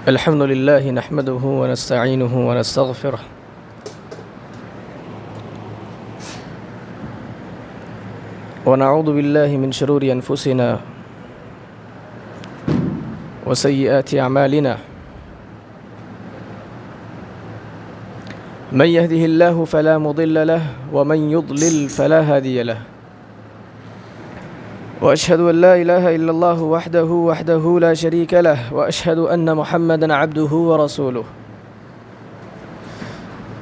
الحمد لله نحمده ونستعينه ونستغفره ونعوذ بالله من شرور أنفسنا وسيئات أعمالنا من يهده الله فلا مضل له ومن يضلل فلا هادي له وأشهد أن لا إله إلا الله وحده لا شريك له وأشهد أن محمدًا عبده ورسوله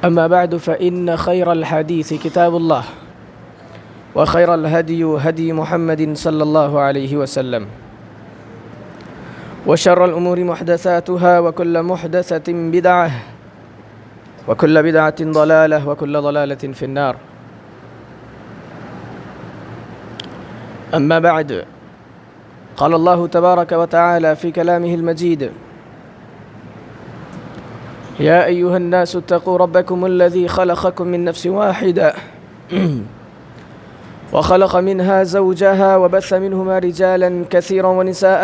أما بعد فإن خير الحديث كتاب الله وخير الهدي هدي محمد صلى الله عليه وسلم وشر الأمور محدثاتها وكل محدثة بدعة وكل بدعة ضلالة وكل ضلالة في النار. أما بعد، قال الله تبارك وتعالى في كلامه المجيد: يا أيها الناس اتقوا ربكم الذي خلقكم من نفس واحدة وخلق منها زوجها وبث منهما رجالا كثيرا ونساء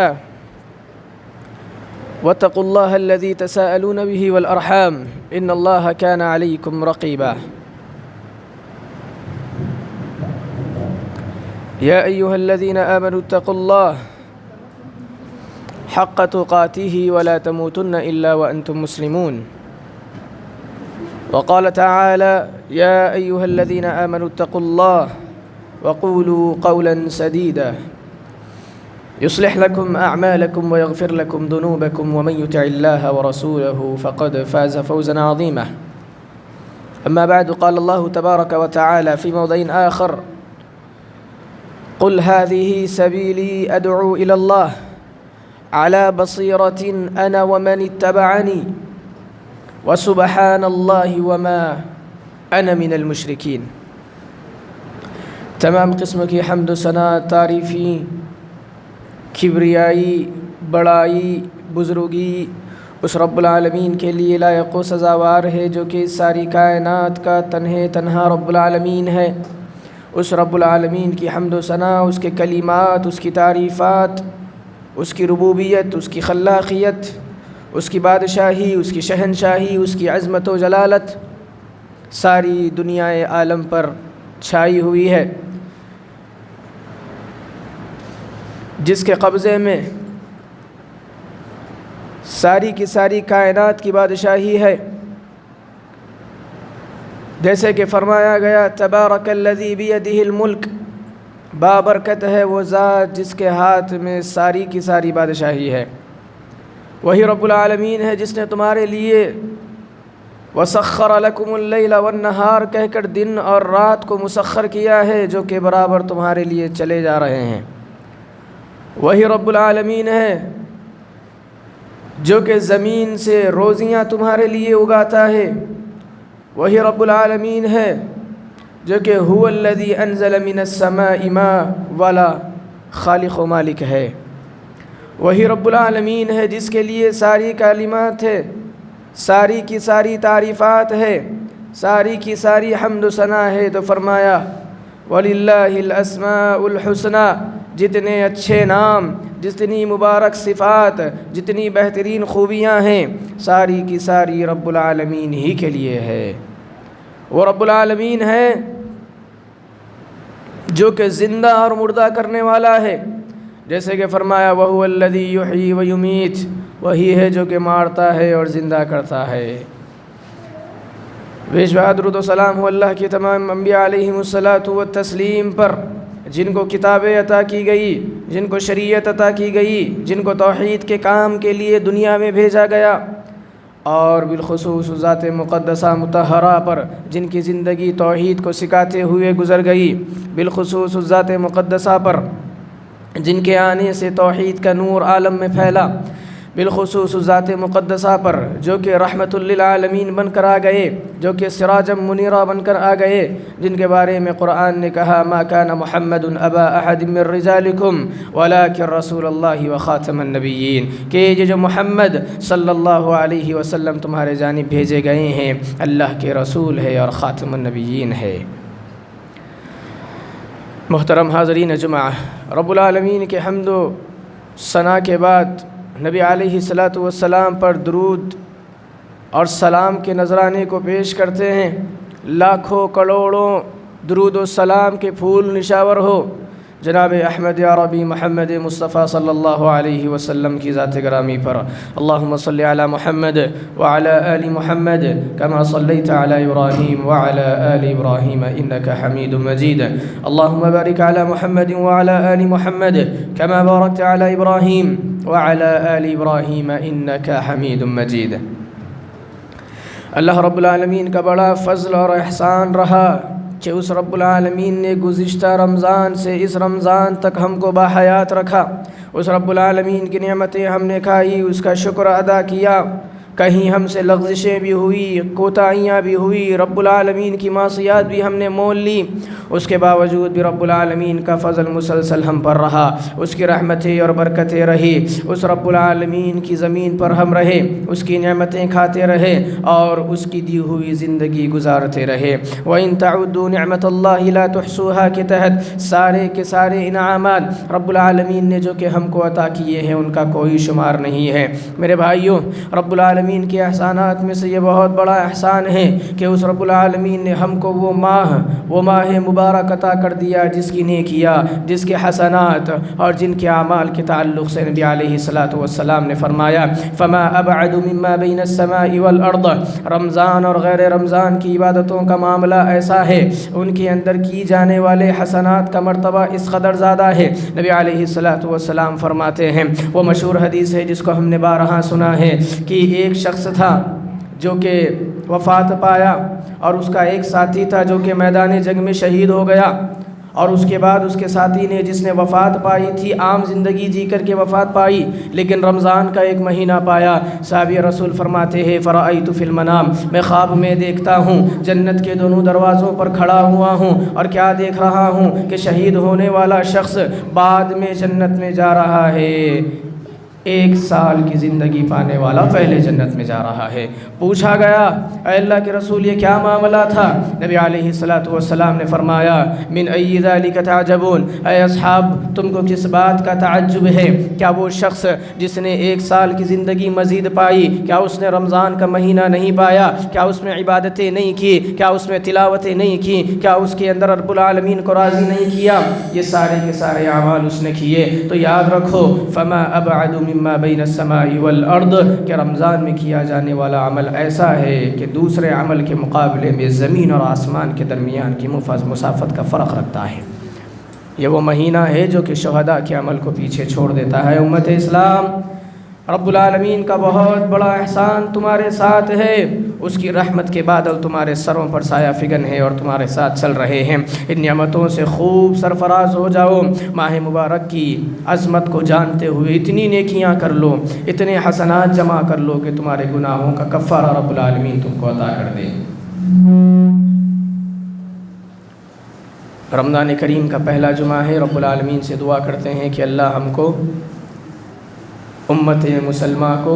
واتقوا الله الذي تساءلون به والأرحام إن الله كان عليكم رقيبا. يا أيها الذين آمنوا اتقوا الله حق تقاته ولا تموتن إلا وأنتم مسلمون. وقال تعالى: يا أيها الذين آمنوا اتقوا الله وقولوا قولا سديدا يصلح لكم أعمالكم ويغفر لكم ذنوبكم ومن يطع الله ورسوله فقد فاز فوزا عظيما. أما بعد، قال الله تبارك وتعالى في موضع آخر: قل هذه سبيلي أدعو إلى الله على بصيرة أنا ومن اتبعني وسبحان الله وما أنا من المشركين. تمام قسم کی حمد و ثنا، تعریفی، کبریائی، بڑائی، بزرگی اس رب العالمین کے لیے لائق و سزاوار ہے جو کہ ساری کائنات کا تنہا رب العالمین ہے۔ اس رب العالمین کی حمد و ثنا، اس کے کلمات، اس کی تعریفات، اس کی ربوبیت، اس کی خلاقیت، اس کی بادشاہی، اس کی شہنشاہی، اس کی عظمت و جلالت ساری دنیا عالم پر چھائی ہوئی ہے، جس کے قبضے میں ساری کی ساری کائنات کی بادشاہی ہے۔ جیسے کہ فرمایا گیا: تبارک الذی بیدہ الملک، بابرکت ہے وہ ذات جس کے ہاتھ میں ساری کی ساری بادشاہی ہے۔ وہی رب العالمین ہے جس نے تمہارے لیے وسخر لکم اللیل والنہار کہہ کر دن اور رات کو مسخر کیا ہے، جو کہ برابر تمہارے لیے چلے جا رہے ہیں۔ وہی رب العالمین ہے جو کہ زمین سے روزیاں تمہارے لیے اگاتا ہے۔ وہی رب العالمین ہے جو کہ هو الذی انزل من السماء ماء والا خالق و مالک ہے۔ وہی رب العالمین ہے جس کے لیے ساری کلمات ہے، ساری کی ساری تعریفات ہے، ساری کی ساری حمد و ثنا ہے۔ تو فرمایا: وَلِلَّهِ الْأَسْمَاءُ الْحُسْنَى، جتنے اچھے نام، جتنی مبارک صفات، جتنی بہترین خوبیاں ہیں، ساری کی ساری رب العالمین ہی کے لیے ہے۔ وہ رب العالمین ہے جو کہ زندہ اور مردہ کرنے والا ہے، جیسے کہ فرمایا: وَهُوَ الَّذِي يُحْيِي وَيُمِيتُ، وہی ہے جو کہ مارتا ہے اور زندہ کرتا ہے۔ بے شبہ درود و سلام ہو اللہ کے تمام انبیاء علیہم الصلاۃ والتسلیم پر، جن کو کتابیں عطا کی گئی، جن کو شریعت عطا کی گئی، جن کو توحید کے کام کے لیے دنیا میں بھیجا گیا، اور بالخصوص ذات مقدسہ مطہرہ پر جن کی زندگی توحید کو سکھاتے ہوئے گزر گئی، بالخصوص ذات مقدسہ پر جن کے آنے سے توحید کا نور عالم میں پھیلا، بالخصوص ذات مقدسہ پر جو کہ رحمت للعالمین بن کر آ گئے، جو کہ سراجا منیرا بن کر آ گئے، جن کے بارے میں قرآن نے کہا: ما کان محمد ابا احد من رجالکم ولکن رسول اللہ وخاتم النبیین، کہ یہ جو محمد صلی اللہ علیہ وسلم تمہارے جانب بھیجے گئے ہیں، اللہ کے رسول ہے اور خاتم النبیین ہے۔ محترم حاضرین جمعہ، رب العالمین کے حمد و ثنا کے بعد نبی علیہ الصلاۃ والسلام پر درود اور سلام کے نذرانے کو پیش کرتے ہیں، لاکھوں کروڑوں درود و سلام کے پھول نشاور ہو جناب احمد عربی محمد مصطفیٰ صلی اللہ علیہ وسلم کی ذات گرامی پر۔ اللہم صلی علی محمد وعلی آل محمد کما صلیت علی ابراہیم وعلی آل ابراہیم انک حمید مجید۔ اللہم بارک علی محمد وعلی آل محمد کما بارکت علی ابراہیم وعلی آل ابراہیم انک حمید مجید۔ اللہ رب العالمین کا بڑا فضل اور احسان رہا کہ اس رب العالمین نے گزشتہ رمضان سے اس رمضان تک ہم کو باحیات رکھا۔ اس رب العالمین کی نعمتیں ہم نے کھائی، اس کا شکر ادا کیا۔ کہیں ہم سے لغزشیں بھی ہوئی، کوتاہیاں بھی ہوئی، رب العالمین کی معصیات بھی ہم نے مول لی، اس کے باوجود بھی رب العالمین کا فضل مسلسل ہم پر رہا، اس کی رحمتیں اور برکتیں رہی، اس رب العالمین کی زمین پر ہم رہے، اس کی نعمتیں کھاتے رہے اور اس کی دی ہوئی زندگی گزارتے رہے۔ وَإِن تَعُدُّوا نِعْمَةَ اللَّهِ لَا تُحْصُوهَا کے تحت سارے کے سارے انعامات رب العالمین نے جو کہ ہم کو عطا کیے ہیں ان کا کوئی شمار نہیں ہے۔ میرے بھائیوں، رب العالمین کے احسانات میں سے یہ بہت بڑا احسان ہے کہ اس رب العالمین نے ہم کو وہ ماہ مبارک عطا کر دیا جس کی نیکیاں، جس کے حسنات اور جن کے اعمال کے تعلق سے نبی علیہ الصلاۃ والسلام نے فرمایا فما ابعد مما بین السماء والارض۔ رمضان اور غیر رمضان کی عبادتوں کا معاملہ ایسا ہے، ان کے اندر کی جانے والے حسنات کا مرتبہ اس قدر زیادہ ہے۔ نبی علیہ الصلاۃ والسلام فرماتے ہیں، وہ مشہور حدیث ہے جس کو ہم نے بارہا سنا ہے کہ ایک شخص تھا جو کہ وفات پایا اور اس کا ایک ساتھی تھا جو کہ میدان جنگ میں شہید ہو گیا، اور اس کے بعد اس کے ساتھی نے جس نے وفات پائی تھی عام زندگی جی کر کے وفات پائی، لیکن رمضان کا ایک مہینہ پایا۔ صحابی رسول فرماتے ہیں فرأیت فی المنام، میں خواب میں دیکھتا ہوں جنت کے دونوں دروازوں پر کھڑا ہوا ہوں اور کیا دیکھ رہا ہوں کہ شہید ہونے والا شخص بعد میں جنت میں جا رہا ہے، 1 سال کی زندگی پانے والا پہلے جنت میں جا رہا ہے۔ پوچھا گیا اے اللہ کے رسول یہ کیا معاملہ تھا؟ نبی علیہ الصلاۃ والسلام نے فرمایا من ای ذلک تعجبون، اے اصحاب تم کو کس بات کا تعجب ہے؟ کیا وہ شخص جس نے 1 سال کی زندگی مزید پائی، کیا اس نے رمضان کا مہینہ نہیں پایا؟ کیا اس میں عبادتیں نہیں کی؟ کیا اس میں تلاوتیں نہیں کی؟ کیا اس کے اندر رب العالمین کو راضی نہیں کیا؟ یہ سارے کے سارے اعمال اس نے کیے۔ تو یاد رکھو فما ابعد مما بین السماء والارض، کہ رمضان میں کیا جانے والا عمل ایسا ہے کہ دوسرے عمل کے مقابلے میں زمین اور آسمان کے درمیان کی مسافت کا فرق رکھتا ہے۔ یہ وہ مہینہ ہے جو کہ شہداء کے عمل کو پیچھے چھوڑ دیتا ہے۔ امت اسلام، رب العالمین کا بہت بڑا احسان تمہارے ساتھ ہے، اس کی رحمت کے بادل تمہارے سروں پر سایہ فگن ہے اور تمہارے ساتھ چل رہے ہیں۔ ان نعمتوں سے خوب سرفراز ہو جاؤ، ماہ مبارک کی عظمت کو جانتے ہوئے اتنی نیکیاں کر لو، اتنے حسنات جمع کر لو کہ تمہارے گناہوں کا کفارہ رب العالمین تم کو عطا کر دے۔ رمضان کریم کا پہلا جمعہ ہے، رب العالمین سے دعا کرتے ہیں کہ اللہ ہم کو، امت مسلمہ کو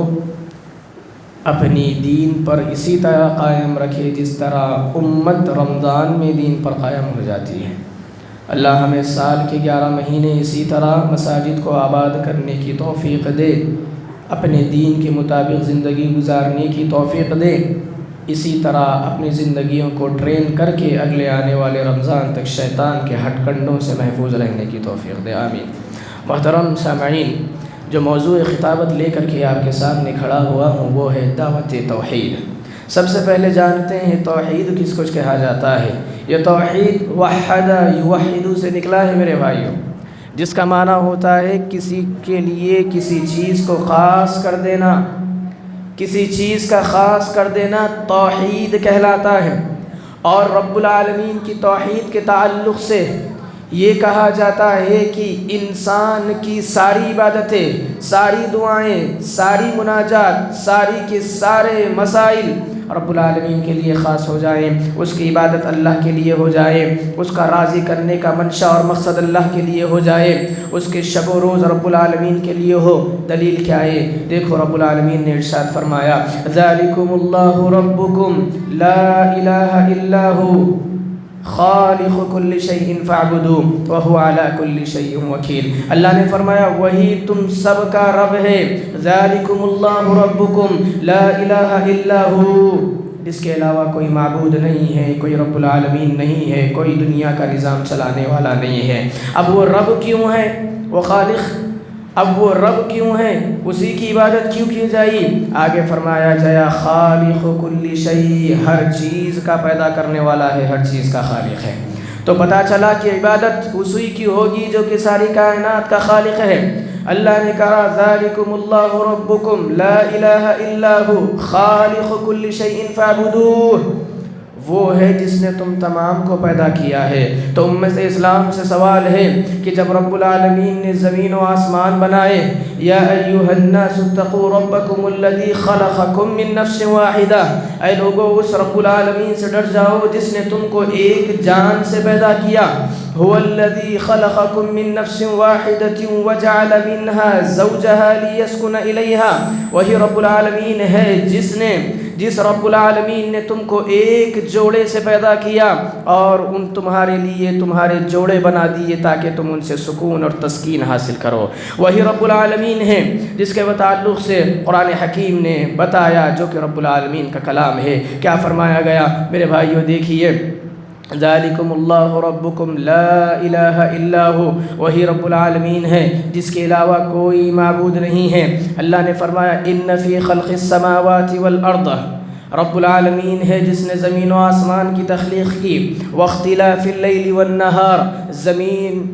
اپنی دین پر اسی طرح قائم رکھے جس طرح امت رمضان میں دین پر قائم ہو جاتی ہے۔ اللہ ہمیں سال کے 11 مہینے اسی طرح مساجد کو آباد کرنے کی توفیق دے، اپنے دین کے مطابق زندگی گزارنے کی توفیق دے، اسی طرح اپنی زندگیوں کو ٹرین کر کے اگلے آنے والے رمضان تک شیطان کے ہٹ کنڈوں سے محفوظ رہنے کی توفیق دے، آمین۔ محترم سامعین، جو موضوع خطابت لے کر کے آپ کے سامنے کھڑا ہوا ہوں وہ ہے دعوت توحید۔ سب سے پہلے جانتے ہیں توحید کس کو کہا جاتا ہے۔ یہ توحید وحد یوحد سے نکلا ہے میرے بھائیوں، جس کا معنی ہوتا ہے کسی کے لیے کسی چیز کو خاص کر دینا، کسی چیز کا خاص کر دینا توحید کہلاتا ہے۔ اور رب العالمین کی توحید کے تعلق سے یہ کہا جاتا ہے کہ انسان کی ساری عبادتیں، ساری دعائیں، ساری مناجات، ساری کے سارے مسائل رب العالمین کے لیے خاص ہو جائیں، اس کی عبادت اللہ کے لیے ہو جائے، اس کا راضی کرنے کا منشا اور مقصد اللہ کے لیے ہو جائے، اس کے شب و روز رب العالمین کے لیے ہو۔ دلیل کیا ہے؟ دیکھو رب العالمین نے ارشاد فرمایا ذالکم اللہ ربکم لا الہ الا ہو خالق کل شیء فاعبدوہ وہو علی کل شیء وکیل۔ اللہ نے فرمایا وہی تم سب کا رب ہے، ذالکم اللہ ربکم لا الہ الا ہو، اس کے علاوہ کوئی معبود نہیں ہے، کوئی رب العالمین نہیں ہے، کوئی دنیا کا نظام چلانے والا نہیں ہے۔ اب وہ رب کیوں ہے؟ وہ خالق، اب وہ رب کیوں ہے؟ اسی کی عبادت کیوں کی جائے؟ آگے فرمایا جایا خالق کل شیء، ہر چیز کا پیدا کرنے والا ہے، ہر چیز کا خالق ہے۔ تو پتہ چلا کہ عبادت اسی کی ہوگی جو کہ ساری کائنات کا خالق ہے۔ اللہ نے کہا ذالکم اللہ ربکم لا الہ الا ہو خالق کل شیء فاعبدوہ، وہ ہے جس نے تم تمام کو پیدا کیا ہے۔ تو امت اسلام سے سوال ہے کہ جب رب العالمین نے زمین و آسمان بنائے، یا ایھا الناس اتقوا ربکم الذی خلقکم من نفس واحدہ، اے لوگو اس رب العالمین سے ڈر جاؤ جس نے تم کو ایک جان سے پیدا کیا۔ هو الذی خلقکم من نفس واحدۃ وجعل منها زوجها لیسکن الیہا، وہی رب العالمین ہے جس رب العالمین نے تم کو ایک جوڑے سے پیدا کیا اور ان تمہارے لیے تمہارے جوڑے بنا دیے تاکہ تم ان سے سکون اور تسکین حاصل کرو۔ وہی رب العالمین ہے جس کے تعلق سے قرآن حکیم نے بتایا، جو کہ رب العالمین کا کلام ہے۔ کیا فرمایا گیا میرے بھائیو؟ دیکھیے ذالکم اللہ ربکم لا الہ الا ہو، وہی رب العالمین ہے جس کے علاوہ کوئی معبود نہیں ہے۔ اللہ نے فرمایا ان فی خلق السماوات والارض، رب العالمین ہے جس نے زمین و آسمان کی تخلیق کی، واختلاف اللیل والنہار، زمین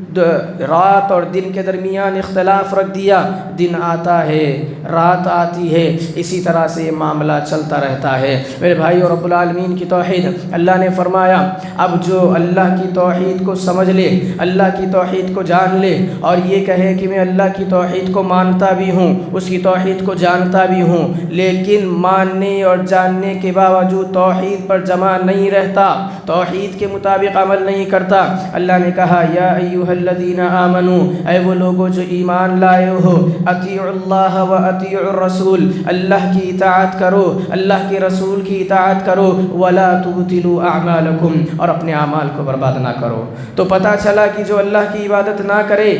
رات اور دن کے درمیان اختلاف رکھ دیا، دن آتا ہے رات آتی ہے، اسی طرح سے یہ معاملہ چلتا رہتا ہے۔ میرے بھائی اور رب العالمین کی توحید، اللہ نے فرمایا اب جو اللہ کی توحید کو سمجھ لے، اللہ کی توحید کو جان لے اور یہ کہے کہ میں اللہ کی توحید کو مانتا بھی ہوں، اس کی توحید کو جانتا بھی ہوں، لیکن ماننے اور جاننے کے باوجود توحید پر جمع نہیں رہتا، توحید کے مطابق عمل نہیں کرتا، اللہ نے کہا یا ایھا الذین آمنوا، اے وہ لوگوں جو ایمان لائے ہو، اطیعوا اللہ و اطیعوا الرسول، اللہ کی اطاعت کرو، اللہ کے رسول کی اطاعت کرو، ولا تبطلوا اعمالکم، اور اپنے اعمال کو برباد نہ کرو۔ تو پتہ چلا کہ جو اللہ کی عبادت نہ کرے،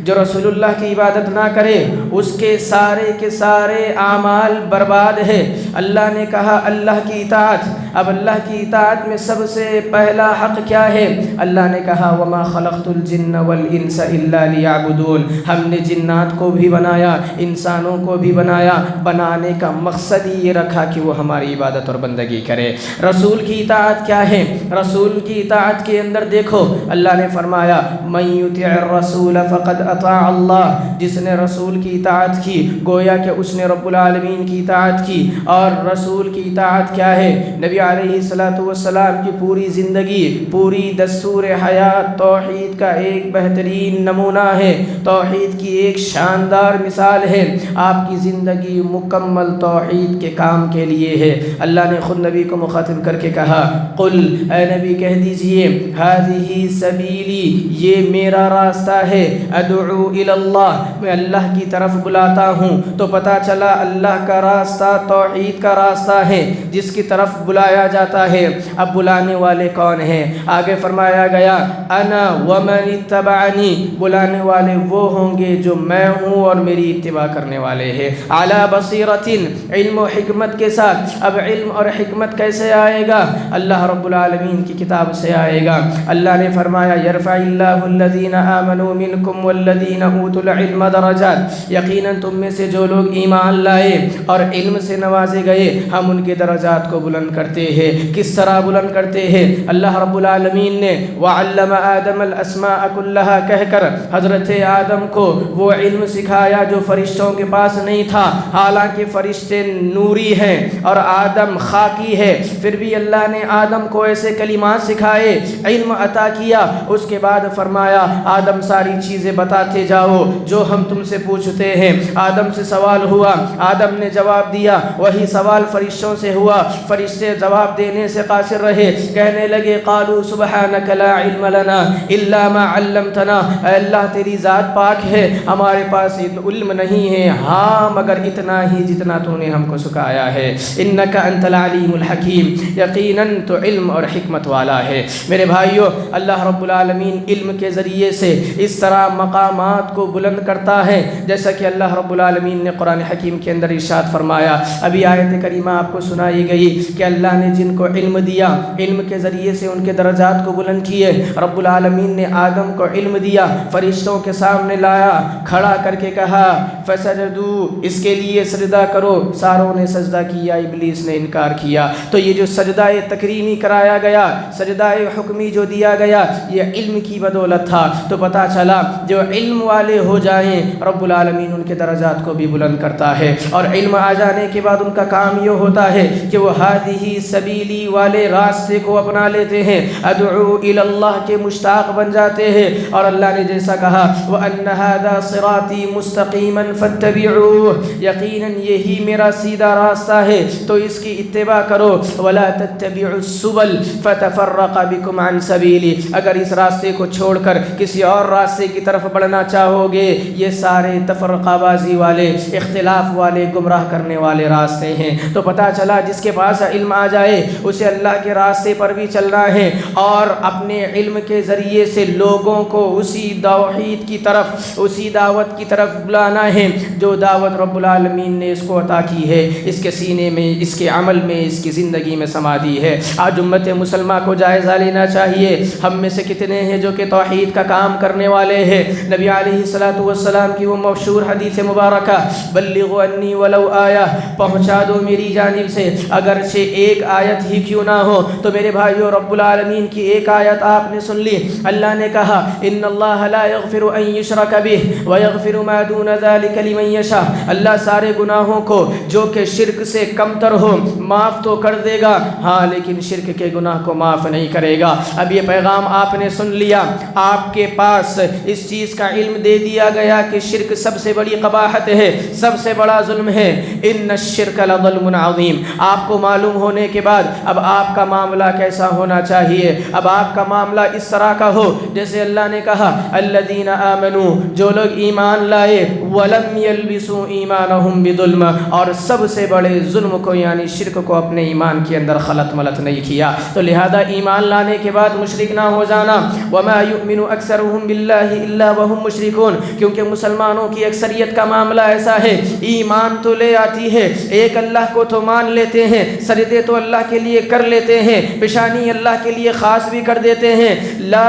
جو رسول اللہ کی عبادت نہ کرے، اس کے سارے اعمال برباد ہے۔ اللہ نے کہا اللہ کی اطاعت، اب اللہ کی اطاعت میں سب سے پہلا حق کیا ہے؟ اللہ نے کہا وما خلقت الجن والانس الا لیعبدون، ہم نے جنات کو بھی بنایا، انسانوں کو بھی بنایا، بنانے کا مقصد ہی یہ رکھا کہ وہ ہماری عبادت اور بندگی کرے۔ رسول کی اطاعت کیا ہے؟ رسول کی اطاعت کے اندر دیکھو اللہ نے فرمایا من یطع الرسول فقد اطاع اللہ، جس نے رسول کی اطاعت کی گویا کہ اس نے رب العالمین کی اطاعت کی۔ اور رسول کی اطاعت کیا ہے؟ نبی علیہ الصلوۃ والسلام کی پوری زندگی، پوری دستور حیات توحید کا ایک بہترین نمونہ ہے، توحید کی ایک شاندار مثال ہے۔ آپ کی زندگی مکمل توحید کے کام کے لیے ہے۔ اللہ نے خود نبی کو مخاطب کر کے کہا قل، اے نبی کہہ دیجئے ہذہ سبیلی، یہ میرا راستہ ہے، ادعو الی اللہ، میں اللہ کی طرف بلاتا ہوں۔ تو پتہ چلا اللہ کا راستہ توحید کا راستہ ہے جس کی طرف بلایا جاتا ہے۔ اب بلانے والے کون ہیں؟ آگے فرمایا گیا انا ومن اتبعنی، بلانے والے وہ ہوں گے جو میں ہوں اور میری اتباع کرنے والے ہیں، علی بصیرۃ، علم و حکمت کے ساتھ۔ اب علم اور حکمت کیسے آئے گا؟ اللہ رب العالمین کی کتاب سے آئے گا۔ اللہ نے فرمایا یرفع اللہ الذین آمنوا منکم والذین اوتوا العلم درجات، یقیناً تم میں سے جو لوگ ایمان لائے اور علم سے نوازے گئے ہم ان کے درجات کو بلند کرتے ہیں۔ کس طرح بلند کرتے ہیں؟ اللہ رب العالمین نے وعلم آدم الاسماء کلھا کہہ کر حضرت آدم کو وہ علم سکھایا جو فرشتوں کے پاس نہیں تھا، حالانکہ فرشتے نوری ہیں اور آدم خاکی ہے، پھر بھی اللہ نے آدم کو ایسے کلمات سکھائے، علم عطا کیا۔ اس کے بعد فرمایا آدم ساری چیزیں بتاتے جاؤ جو ہم تم سے پوچھتے ہیں۔ آدم سے سوال ہوا، آدم نے جواب دیا، وہی سوال فرشتوں سے ہوا، فرشتے جواب دینے سے قاصر رہے، کہنے لگے قالوا سبحانک لا علم لنا الا ما علمتنا، اے اللہ تیری ذات پاک ہے، ہمارے پاس علم نہیں ہے ہاں مگر اتنا ہی جتنا تو نے ہم کو سکھایا ہے، انک انت العلیم الحکیم، یقیناً تو علم اور حکمت والا ہے۔ میرے بھائیو، اللہ رب العالمین علم کے ذریعے سے اس طرح مقامات کو بلند کرتا ہے جیسا کہ اللہ رب العالمین نے قرآن حکیم کے اندر ارشاد فرمایا۔ ابھی آیت کریمہ آپ کو سنائی گئی کہ اللہ نے جن کو علم دیا، علم کے ذریعے سے ان کے درجات کو بلند کیے۔ رب العالمین نے آدم کو علم دیا، فرشتوں کے سامنے لایا، کھڑا کر کے کہا فسجدوا، اس کے لیے سجدہ کرو، ساروں نے سجدہ کیا، ابلیس نے انکار کیا۔ تو یہ جو سجدہ تکریمی کرایا گیا، سجدہ حکمی جو دیا گیا، یہ علم کی بدولت تھا۔ تو پتہ چلا جو علم والے ہو جائیں رب العالمین ان کے درجات کو بھی بلند کرتا ہے، اور علم آ جانے کے بعد ان کا کام یہ ہوتا ہے کہ وہ ہادی سبیلی والے راستے کو اپنا لیتے ہیں، ادعو الی اللہ کے مشتاق بن جاتے ہیں، اور اللہ نے جیسا کہا وَأَنَّ هَذَا صِرَاطِي مُسْتَقِيمًا فَاتَّبِعُوهُ، یقیناً یہی میرا سیدھا راستہ ہے تو اس کی اتباع کرو، وَلَا تَتَّبِعُوا السُّبُلَ فَتَفَرَّقَ بِكُمْ عَنْ سَبِيلِهِ، اگر اس راستے کو چھوڑ کر کسی اور راستے کی طرف بڑھنا چاہو گے، یہ سارے تفرقہ بازی والے، اختلاف والے، گمراہ کرنے والے راستے ہیں۔ تو پتہ چلا جس کے پاس علم آ جائے اسے اللہ کے راستے پر بھی چلنا ہے، اور اپنے علم کے ذریعے سے لوگوں کو اسی توحید کی طرف، اسی دعوت کی طرف بلانا ہے جو دعوت رب العالمین نے اس کو عطا کی ہے، اس کے سینے میں، اس کے عمل میں، اس کی زندگی میں سما دی ہے۔ آج امت مسلمہ کو جائزہ لینا چاہیے، ہم میں سے کتنے ہیں جو کہ توحید کا کام کرنے والے ہیں۔ نبی علیہ الصلوۃ والسلام کی وہ مشہور حدیث مبارکہ بلغوا انی ولو آیہ، پہنچا دو میری جانب سے اگرچہ ایک آیت ہی کیوں نہ ہو۔ تو میرے بھائیو، رب العالمین کی ایک آیت آپ نے سن لی، اللہ نے کہا ان اللہ لا یغفر ان یشرک بہ ویغفر ما دون ذلک لمن یشاء، اللہ سارے گناہوں کو جو کہ شرک سے کمتر ہو معاف تو کر دے گا، ہاں لیکن شرک کے گناہ کو معاف نہیں کرے گا۔ اب یہ پیغام آپ نے سن لیا، آپ کے پاس اس چیز کا علم دے دیا گیا کہ شرک سب سے بڑی قباحت ہے، سب سے بڑا ظلم ہے، ان الشرک لظلم عظیم۔ آپ کو معلوم ہونے کے بعد اب آپ کا معاملہ کیسا ہونا چاہیے؟ اب آپ کا معاملہ اس طرح کا ہو جیسے اللہ نے کہا الذین آمنوا، جو لوگ ایمان لائے، ولم یلبسوا ایمانہم بظلم، اور سب سے بڑے ظلم کو یعنی شرک کو اپنے ایمان کے اندر خلط ملط نہیں کیا۔ تو لہذا ایمان لانے کے بعد مشرک نہ ہو جانا۔ وما یؤمن اکثرهم باللہ الا وهم مشرکون، کیونکہ مسلمانوں کی اکثریت کا معاملہ ایسا ہے، ایمان تو لے آتی ہے، ایک اللہ کو تو مان لیتے ہیں، سجدے تو اللہ کے لیے کر لیتے ہیں، پیشانی اللہ کے لیے خاص بھی کر دیتے ہیں، لا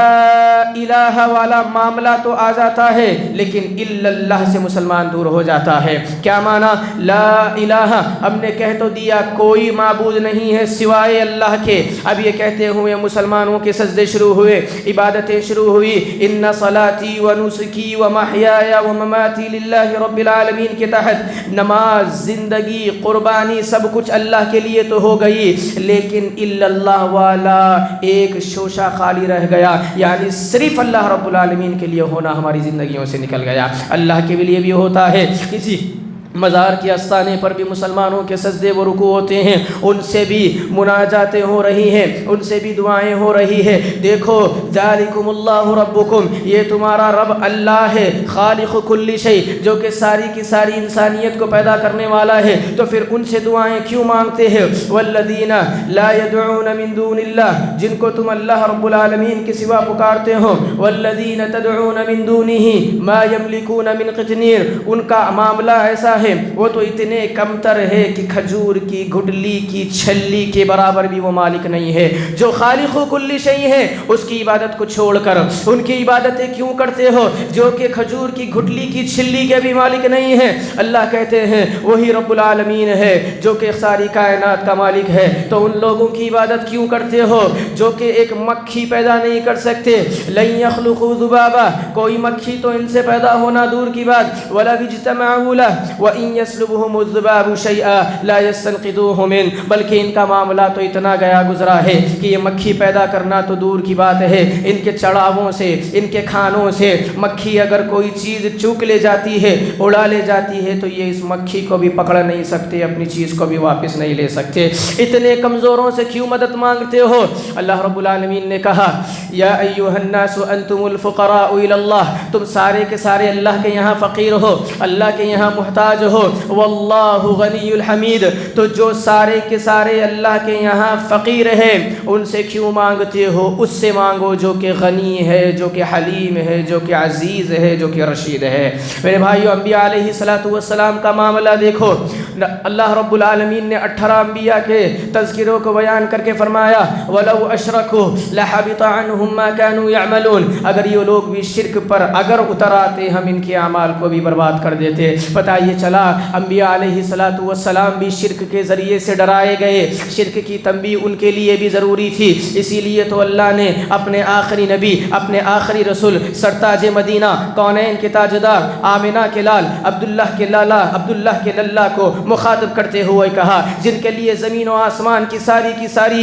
الہ والا معاملہ تو آ جاتا ہے، لیکن الا اللہ سے مسلمان دور ہو جاتا ہے۔ کیا معنی؟ لا الہ، ہم نے کہہ تو دیا کوئی معبود نہیں ہے سوائے اللہ کے، اب یہ کہتے ہوئے مسلمانوں کے سجدے شروع ہوئے، عبادتیں شروع ہوئی، ان صلاتی و نسکی و محیای و مماتی للہ رب العالمین کے تحت نماز، زندگی، قربانی سب کچھ اللہ کے لیے تو ہو گئی، لیکن الا اللہ والا ایک شوشہ خالی رہ گیا، یعنی صرف اللہ رب العالمین کے لیے ہونا ہماری زندگیوں سے نکل گیا۔ اللہ کے لیے بھی ہوتا ہے، کسی مزار کے آستانے پر بھی مسلمانوں کے سجدے و رکوع ہوتے ہیں، ان سے بھی مناجاتیں ہو رہی ہیں، ان سے بھی دعائیں ہو رہی ہیں۔ دیکھو ذالکم اللہ ربکم، یہ تمہارا رب اللہ ہے، خالق کل شیء، جو کہ ساری کی ساری انسانیت کو پیدا کرنے والا ہے، تو پھر ان سے دعائیں کیوں مانگتے ہیں؟ والذین لا يدعون من دون اللہ، جن کو تم اللہ رب العالمین کے سوا پکارتے ہو، والذین تدعون من دونه ما يملكون من قطمیر، ان کا معاملہ ایسا ہے وہ تو اتنے کمتر ہے کہ کھجور کی گھٹلی کی چھلی کے برابر بھی وہ مالک نہیں ہے۔ جو خالق کل شیء ہے اس کی عبادت کو چھوڑ کر ان کی عبادتیں کیوں کرتے ہو جو کہ کھجور کی گھٹلی کی چھلی کے بھی مالک نہیں ہے؟ اللہ کہتے ہیں وہی رب العالمین ہے جو کہ ساری کائنات کا مالک ہے، تو ان لوگوں کی عبادت کیوں کرتے ہو جو کہ ایک مکھی پیدا نہیں کر سکتے؟ لن یخلقوا ذبابا، کوئی مکھی تو ان سے پیدا ہونا دور کی بات، ولا اجتمعوا له وَإِن يَسْلُبْهُمُ الذُّبَابُ شَيْئًا لَا يَسْتَنقِذُوهُ مِنْهُ، بلکہ ان کا معاملہ تو اتنا گیا گزرا ہے کہ یہ مکھی پیدا کرنا تو دور کی بات ہے، ان کے چڑھاووں سے، ان کے کھانوں سے مکھی اگر کوئی چیز چوک لے جاتی ہے، اڑا لے جاتی ہے، تو یہ اس مکھی کو بھی پکڑ نہیں سکتے، اپنی چیز کو بھی واپس نہیں لے سکتے۔ اتنے کمزوروں سے کیوں مدد مانگتے ہو؟ اللہ رب العالمین نے کہا یا ایھا الناس انتم الفقراء الی اللہ، تم سارے کے سارے اللہ کے یہاں فقیر ہو، اللہ کے یہاں محتاج ہو، واللہ غنی الحمید، تو جو سارے کے سارے اللہ کے یہاں فقیر ہیں ان سے کیوں مانگتے ہو؟ اس سے مانگو جو کہ غنی ہے، جو کہ حلیم ہے، جو کہ عزیز ہے، جو کہ رشید ہے۔ میرے بھائیو، انبیاء علیہ السلام کا معاملہ دیکھو، اللہ رب العالمین نے 18 انبیاء کے تذکروں کو بیان کر کے فرمایا وَلَوْ أَشْرَكُوا لَحَبِطَ عَنْهُمْ مَا كَانُوا يَعْمَلُونَ، اگر یہ لوگ بھی شرک پر اگر اتر آتے ہم ان کے اعمال کو بھی برباد کر دیتے۔ پتہ یہ چلا انبیاء علیہ السلام بھی شرک کے ذریعے سے ڈرائے گئے، شرک کی تنبیہ ان کے لیے بھی ضروری تھی، اسی لیے تو اللہ نے اپنے آخری نبی، اپنے آخری رسول، سرتاج مدینہ، کونین کے تاجدار، آمنہ کے لال، عبداللہ کے لالا، عبداللہ کے للہ کو مخاطب کرتے ہوئے کہا، جن کے لیے زمین و آسمان کی ساری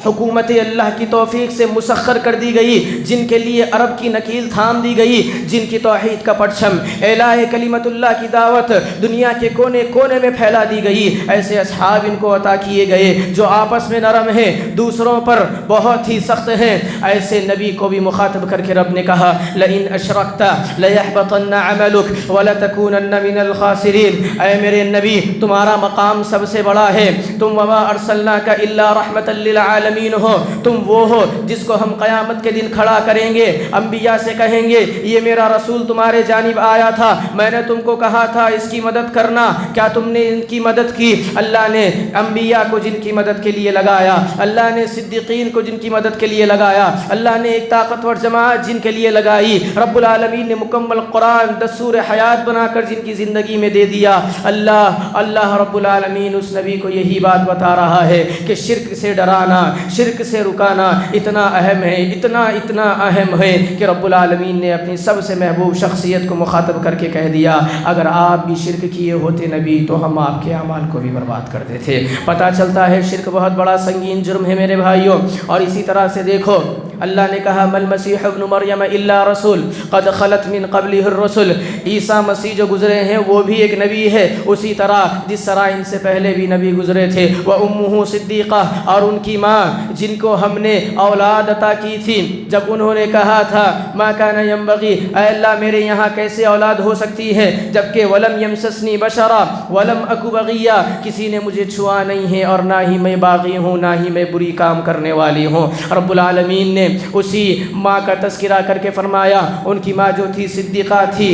حکومت اللہ کی توفیق سے مسخر کر دی گئی، جن کے لیے عرب کی نکیل تھام دی گئی، جن کی توحید کا پرچم اعلاء کلمت اللہ کی دعوت دنیا کے کونے کونے میں پھیلا دی گئی، ایسے اصحاب ان کو عطا کیے گئے جو آپس میں نرم ہیں، دوسروں پر بہت ہی سخت ہیں۔ ایسے نبی کو بھی مخاطب کر کے رب نے کہا لئن اشرکت لیحبطن عملک ولتکونن من الخاسرین، اے میرے نبی تمہارا مقام سب سے بڑا ہے، تم وما ارسلناک الا رحمتا للعالمین ہو، تم وہ ہو جس کو ہم قیامت کے دن کھڑا کریں گے، انبیاء سے کہیں گے یہ میرا رسول تمہارے جانب آیا تھا، میں نے تم کو کہا تھا اس کی مدد کرنا، کیا تم نے ان کی مدد کی؟ اللہ نے انبیاء کو جن کی مدد کے لیے لگایا، اللہ نے صدیقین کو جن کی مدد کے لیے لگایا، اللہ نے ایک طاقتور جماعت جن کے لیے لگائی، رب العالمین نے مکمل قرآن دستور حیات بنا کر جن کی زندگی میں دے دیا۔ اللہ رب العالمین اس نبی کو یہی بات بتا رہا ہے کہ شرک سے ڈرانا، شرک سے رکانا اتنا اہم ہے، اتنا اہم ہے کہ رب العالمین نے اپنی سب سے محبوب شخصیت کو مخاطب کر کے کہہ دیا اگر آپ بھی شرک کیے ہوتے نبی تو ہم آپ کے اعمال کو بھی برباد کر دیتے۔ پتہ چلتا ہے شرک بہت بڑا سنگین جرم ہے میرے بھائیوں۔ اور اسی طرح سے دیکھو اللہ نے کہا مل مسیح ابن مریم الا رسول قد خلت من قبلہ الرسل، عیسیٰ مسیح جو گزرے ہیں وہ بھی ایک نبی ہے، اسی طرح جس طرح ان سے پہلے بھی نبی گزرے تھے، وامہ صدیقہ، اور ان کی ماں جن کو ہم نے اولاد عطا کی تھی، جب انہوں نے کہا تھا ما کان ینبغی، اے اللہ میرے یہاں کیسے اولاد ہو سکتی ہے جبکہ ولم یمسسنی بشرا ولم اکو بغیا، کسی نے مجھے چھوا نہیں ہے اور نہ ہی میں باغی ہوں، نہ ہی میں بری کام کرنے والی ہوں۔ رب العالمین نے اسی ماں کا تذکرہ کر کے فرمایا ان کی ماں جو تھی صدیقہ تھی،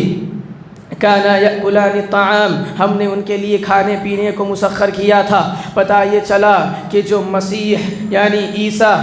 کانا یأکلان الطعام، ہم نے ان کے لیے کھانے پینے کو مسخر کیا تھا۔ پتہ یہ چلا کہ جو مسیح یعنی عیسیٰ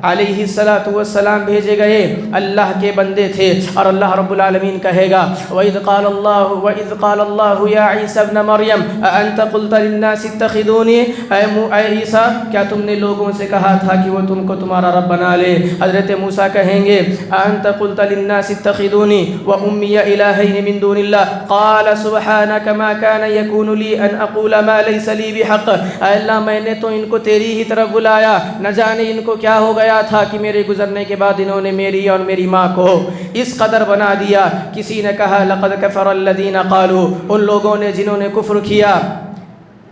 علیہ السلام بھیجے گئے اللہ کے بندے تھے، اور اللہ رب العالمین کہے گا وَإِذْ قَالَ اللَّهُ يَا عِيسَى ابْنَ مَرْيَمَ أَأَنْتَ قُلْتَ لِلنَّاسِ اتَّخِذُونِي، اے عیسیٰ کیا تم نے لوگوں سے کہا تھا کہ وہ تم کو تمہارا رب بنا لے؟ حضرت موسیٰ کہیں گے أَأَنْتَ قُلْتَ لِلنَّاسِ اتَّخِذُونِي وَأُمِّيَ إِلَٰهَيْنِ مِن دُونِ اللَّهِ قَالَ سُبْحَانَكَ مَا كَانَ يَكُونُ لِي أَنْ أَقُولَ مَا لَيْسَ لِي بِحَقٍّ، اے اللہ میں نے تو ان کو تیری ہی طرف بلایا، نہ جانے ان کو کیا ہو گیا تھا کہ میرے گزرنے کے بعد انہوں نے میری اور میری ماں کو اس قدر بنا دیا۔ کسی نے کہا لقد کفر الذین قالوا، ان لوگوں نے جنہوں نے کفر کیا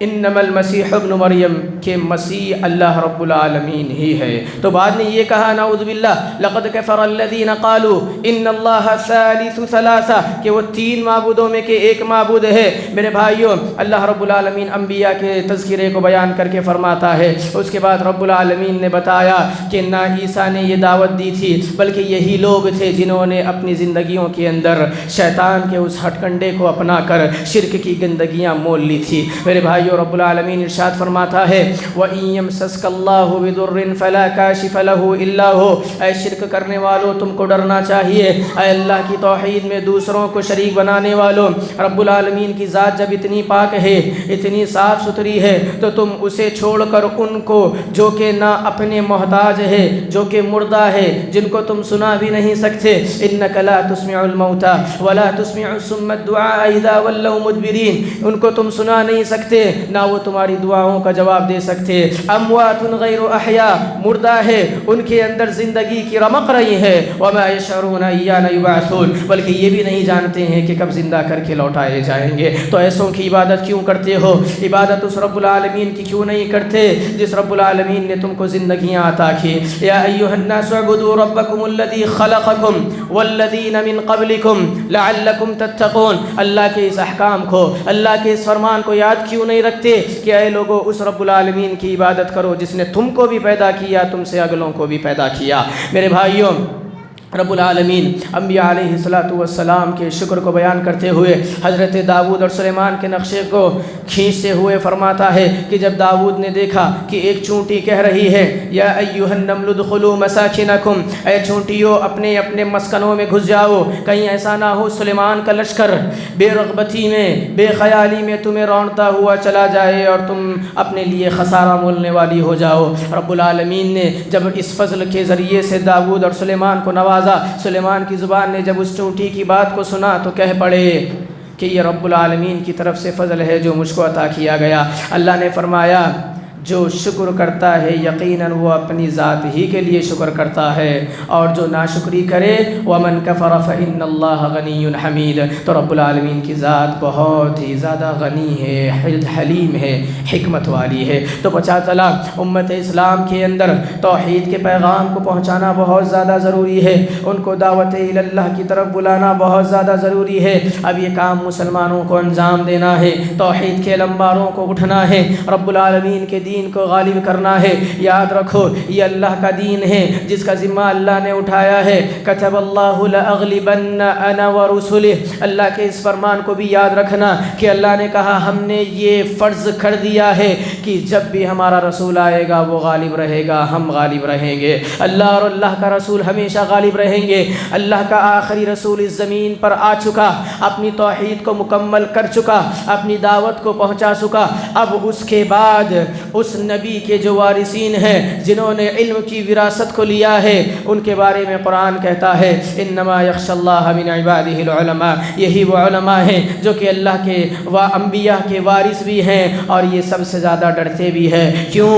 انما المسیح ابن مریم، کہ مسیح اللہ رب العالمین ہی ہے، تو بعد نے یہ کہا نعوذ باللہ لقد کفر الذین قالوا ان اللہ ثالث ثلاثہ، کہ وہ تین معبودوں میں کے ایک معبود ہے۔ میرے بھائیوں اللہ رب العالمین انبیاء کے تذکرے کو بیان کر کے فرماتا ہے، اس کے بعد رب العالمین نے بتایا کہ نہ عیسیٰ نے یہ دعوت دی تھی بلکہ یہی لوگ تھے جنہوں نے اپنی زندگیوں کے اندر شیطان کے اس ہتھ کنڈے کو اپنا کر شرک کی گندگیاں مول لی تھی۔ میرے بھائی بھائیو رب العالمین ارشاد فرماتا ہے وَإِن يَمْسَسْكَ اللَّهُ بِضُرٍّ فَلَا كَاشِفَ لَهُ إِلَّا هُوَ، اے شرک کرنے والوں تم کو ڈرنا چاہیے، اے اللہ کی توحید میں دوسروں کو شریک بنانے والوں، رب العالمین کی ذات جب اتنی پاک ہے، اتنی صاف ستھری ہے، تو تم اسے چھوڑ کر ان کو جو کہ نہ اپنے محتاج ہے، جو کہ مردہ ہے، جن کو تم سنا بھی نہیں سکتے، انک لا تسمع الموتى ولا تسمع الصم الدعاء اذا ولوا مدبرین، ان کو تم سنا نہیں سکتے، نہ وہ تمہاری دعاؤں کا جواب دے سکتے، اموات غیر احیاء، مردہ ہے، ان کے اندر زندگی کی رمق رہی ہے، وما يشعرون ایان یبعثون، بلکہ یہ بھی نہیں جانتے ہیں کہ کب زندہ کر کے لوٹائے جائیں گے۔ تو ایسوں کی عبادت کیوں کرتے ہو؟ عبادت اس رب العالمین کی کیوں نہیں کرتے جس رب العالمین نے تم کو زندگیاں عطا کی؟ یا ایھا الناس اعبدوا ربکم الذی خلقکم والذین من قبلکم لعلکم تتقون، اللہ کے اس احکام کو، اللہ کے اس فرمان کو یاد کیوں نہیں رکھتے کہ اے لوگوں اس رب العالمین کی عبادت کرو جس نے تم کو بھی پیدا کیا، تم سے اگلوں کو بھی پیدا کیا۔ میرے بھائیوں، رب العالمین انبیاء علیہ السلام کے شکر کو بیان کرتے ہوئے حضرت داؤد اور سلیمان کے نقشے کو کھینچتے ہوئے فرماتا ہے کہ جب داؤد نے دیکھا کہ ایک چونٹی کہہ رہی ہے یا ایھا النمل ادخلوا مساکنکم، اے چونٹیوں اپنے اپنے مسکنوں میں گھس جاؤ، کہیں ایسا نہ ہو سلیمان کا لشکر بے رغبتی میں، بے خیالی میں تمہیں رونتا ہوا چلا جائے اور تم اپنے لیے خسارہ مولنے والی ہو جاؤ۔ رب العالمین نے جب اس فضل کے ذریعے سے داؤد اور سلیمان کو نوازا، سلیمان کی زبان نے جب اس چونٹی کی بات کو سنا تو کہہ پڑے کہ یہ رب العالمین کی طرف سے فضل ہے جو مجھ کو عطا کیا گیا۔ اللہ نے فرمایا جو شکر کرتا ہے یقیناً وہ اپنی ذات ہی کے لیے شکر کرتا ہے، اور جو ناشکری کرے وَمَنْ كَفَرَ فَإِنَّ اللَّهَ غَنِيٌّ حَمِيدٌ، تو رب العالمین کی ذات بہت ہی زیادہ غنی ہے، حلیم ہے، حکمت والی ہے۔ تو پتہ چلا امت اسلام کے اندر توحید کے پیغام کو پہنچانا بہت زیادہ ضروری ہے، ان کو دعوت اللہ کی طرف بلانا بہت زیادہ ضروری ہے۔ اب یہ کام مسلمانوں کو انجام دینا ہے، توحید کے علمباروں کو اٹھنا ہے، رب العالمین کے دین کو غالب کرنا ہے۔ یاد رکھو یہ اللہ کا دین ہے جس کا ذمہ اللہ نے اٹھایا ہے، کتب اللہ لأغلبن انا ورسلہ، اللہ کے اس فرمان کو بھی یاد رکھنا کہ اللہ نے کہا ہم نے یہ فرض کر دیا ہے کہ جب بھی ہمارا رسول آئے گا وہ غالب رہے گا، ہم غالب رہیں گے، اللہ اور اللہ کا رسول ہمیشہ غالب رہیں گے۔ اللہ کا آخری رسول اس زمین پر آ چکا، اپنی توحید کو مکمل کر چکا، اپنی دعوت کو پہنچا چکا، اب اس کے بعد اس نبی کے جو وارثین ہیں جنہوں نے علم کی وراثت کو لیا ہے ان کے بارے میں قرآن کہتا ہے انما یخشی اللہ من عبادہ العلماء، یہی وہ علماء ہیں جو کہ اللہ کے انبیاء کے وارث بھی ہیں اور یہ سب سے زیادہ ڈرتے بھی ہیں۔ کیوں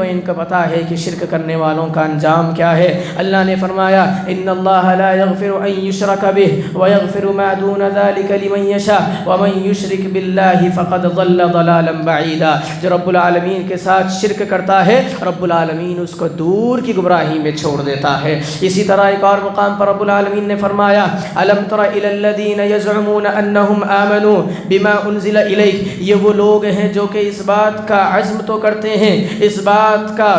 ان کو پتہ ہے کہ شرک کرنے والوں کا انجام کیا ہے۔ اللہ نے فرمایا ان اللہ لا یغفر ان یشرک بہ ویغفر ما دون ذلک لمن یشاء ومن یشرک باللہ فقد ضل ضلالا بعیدا، جو رب العالمین کے ساتھ شرک کرتا ہے رب العالمین اس کو دور کی گمراہی میں چھوڑ دیتا ہے۔ اسی طرح ایک اور مقام پر رب العالمین نے فرمایا الم تر الی الذین یزعمون انہم آمنوا بما انزل الیک، یہ وہ لوگ ہیں جو کہ اس بات کا عزم تو کرتے ہیں، اس بات کا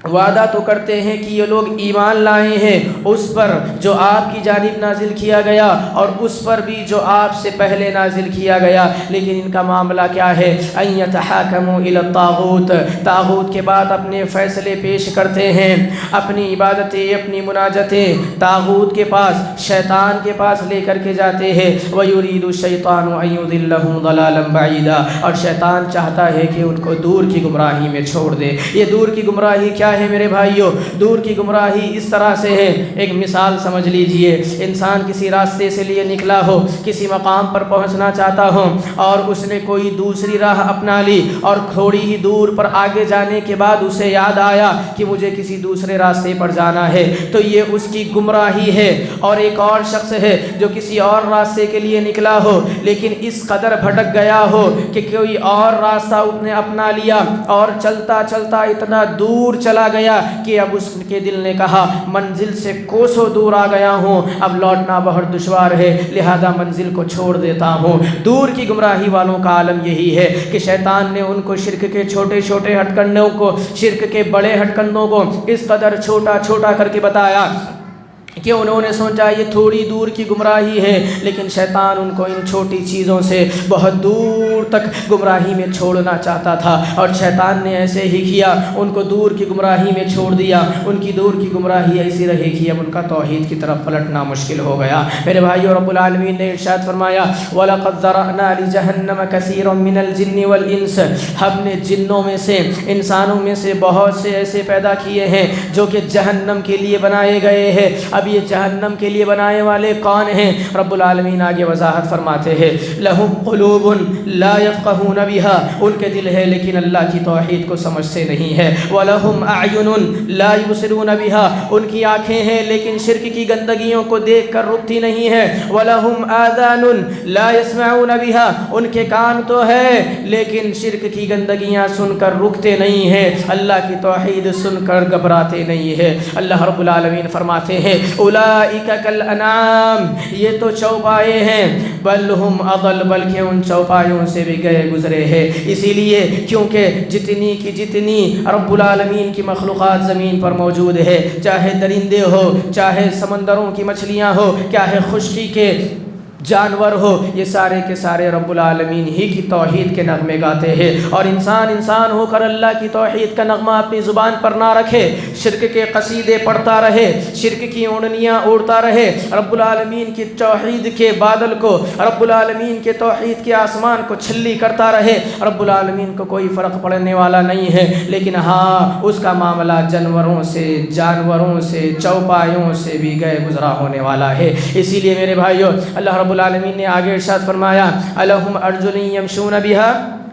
وعدہ تو کرتے ہیں کہ یہ لوگ ایمان لائے ہیں اس پر جو آپ کی جانب نازل کیا گیا اور اس پر بھی جو آپ سے پہلے نازل کیا گیا، لیکن ان کا معاملہ کیا ہے ان یتحاکموا الی الطاغوت، طاغوت کے بعد اپنے فیصلے پیش کرتے ہیں، اپنی عبادتیں اپنی مناجتیں طاغوت کے پاس شیطان کے پاس لے کر کے جاتے ہیں۔ ویرید الشیطان ان یضلهم ضلالا بعیدا، اور شیطان چاہتا ہے کہ ان کو دور کی گمراہی میں چھوڑ دے۔ یہ دور کی گمراہی کیا ہے میرے بھائیوں؟ دور کی گمراہی اس طرح سے ہے، ایک مثال سمجھ لیجئے، انسان کسی راستے سے لیے نکلا ہو، کسی مقام پر پہنچنا چاہتا ہو اور اس نے کوئی دوسری راہ اپنا لی اور تھوڑی ہی دور پر آگے جانے کے بعد اسے یاد آیا کہ مجھے کسی دوسرے راستے پر جانا ہے، تو یہ اس کی گمراہی ہے۔ اور ایک اور شخص ہے جو کسی اور راستے کے لیے نکلا ہو لیکن اس قدر بھٹک گیا ہو کہ کوئی اور راستہ اس نے اپنا لیا اور چلتا چلتا اتنا دور چلا گیا کہ اب اس کے دل نے کہا منزل سے کوسوں دور آ گیا ہوں، اب لوٹنا بہت دشوار ہے، لہذا منزل کو چھوڑ دیتا ہوں۔ دور کی گمراہی والوں کا عالم یہی ہے کہ شیطان نے ان کو شرک کے چھوٹے چھوٹے ہٹ کنڈوں کو، شرک کے بڑے ہٹ کنڈوں کو اس قدر چھوٹا چھوٹا کر کے بتایا کہ انہوں نے سوچا یہ تھوڑی دور کی گمراہی ہے، لیکن شیطان ان کو ان چھوٹی چیزوں سے بہت دور تک گمراہی میں چھوڑنا چاہتا تھا، اور شیطان نے ایسے ہی کیا، ان کو دور کی گمراہی میں چھوڑ دیا۔ ان کی دور کی گمراہی ایسی رہی کہ اب ان کا توحید کی طرف پلٹنا مشکل ہو گیا۔ میرے بھائیو، رب العالمین نے ارشاد فرمایا وَلَقَدْ ذَرَأْنَا لِجَهَنَّمَ كَثِيرًا مِنَ الْجِنِّ وَالْإِنسِ، ہم نے جنوں میں سے، انسانوں میں سے بہت سے ایسے پیدا کیے ہیں جو کہ جہنم کے لیے بنائے گئے ہیں۔ اب یہ جہنم کے لیے بنانے والے کون ہیں؟ رب العالمین آگے وضاحت فرماتے ہیں لَهُمْ قُلُوبٌ لَا يَفْقَهُونَ بِهَا، ان کے دل ہے لیکن اللہ کی توحید کو سمجھتے نہیں ہے۔ وَلَهُمْ أَعْيُنٌ لَا يُبْصِرُونَ بِهَا، ان کی آنکھیں ہیں لیکن شرک کی گندگیوں کو دیکھ کر رکتی نہیں ہے۔ وَلَهُمْ آذَانٌ لَا يَسْمَعُونَ بِهَا، ان کے کان تو ہے لیکن شرک کی گندگیاں سن کر رکتے نہیں ہیں، اللہ کی توحید سن کر گھبراتے نہیں ہے۔ اللہ رب العالمین فرماتے ہیں اولئک کالانعام، یہ تو چوپائے ہیں، بل ہم اضل، بلکہ ان چوپایوں سے بھی گئے گزرے ہیں۔ اسی لیے کیونکہ جتنی کی جتنی رب العالمین کی مخلوقات زمین پر موجود ہے، چاہے درندے ہو، چاہے سمندروں کی مچھلیاں ہو، چاہے خشکی کے جانور ہو، یہ سارے کے سارے رب العالمین ہی کی توحید کے نغمے گاتے ہیں۔ اور انسان ہو کر اللہ کی توحید کا نغمہ اپنی زبان پر نہ رکھے، شرک کے قصیدے پڑھتا رہے، شرک کی اونڈنیاں اوڑھتا رہے، رب العالمین کی توحید کے بادل کو، رب العالمین کے توحید کے آسمان کو چھلی کرتا رہے، رب العالمین کو کوئی فرق پڑنے والا نہیں ہے۔ لیکن ہاں، اس کا معاملہ جانوروں سے چوپایوں سے بھی گئے گزرا ہونے والا ہے۔ اسی لیے میرے بھائیو، اللہ رب العالمین نے آگے ارشاد فرمایا الہم ارجل یمشون بہا،